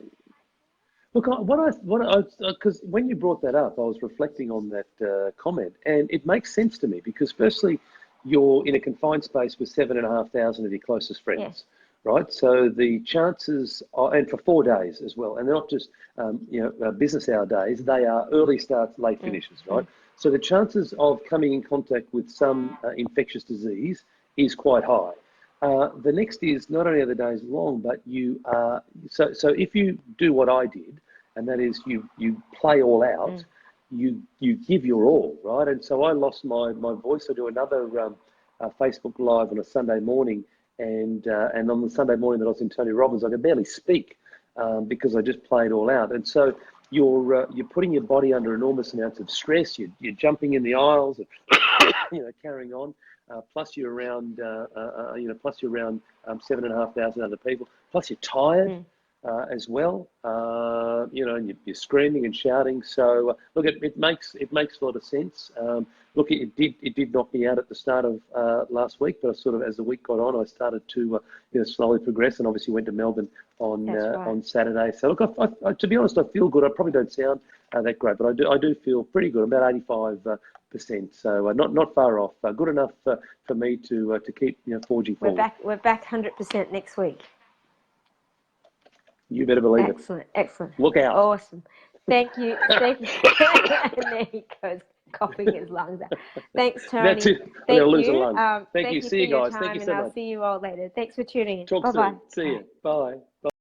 Look, because when you brought that up, I was reflecting on that comment, and it makes sense to me because, firstly, you're in a confined space with 7,500 of your closest friends, right? So the chances are, and for 4 days as well, and they're not just business hour days; they are early starts, late finishes, right? So the chances of coming in contact with some infectious disease is quite high. The next is not only are the days long, but you are so if you do what I did, and that is you play all out, you give your all, right? And so I lost my voice. I do another Facebook Live on a Sunday morning, and on the Sunday morning that I was in Tony Robbins, I could barely speak because I just played all out. And so you're putting your body under enormous amounts of stress. You're jumping in the aisles, and, carrying on. Plus you're around 7,500 other people. Plus you're tired as well. And you're screaming and shouting. So look, it makes a lot of sense. Look, it did knock me out at the start of last week, but sort of as the week got on, I started to slowly progress, and obviously went to Melbourne on Saturday. So look, I, to be honest, I feel good. I probably don't sound that great, but I do feel pretty good. About 85%. So not far off. Good enough for me to keep forging forward. We're back 100% next week. You better believe it. Excellent. Look out. Awesome. Thank you. And there he goes, coughing his lungs out. Thanks, Tony. That's it. I'm going to lose a lung. Thank you. See you guys. Thank you so much. I'll see you all later. Thanks for tuning in. Talk Bye-bye. soon. See you. Bye.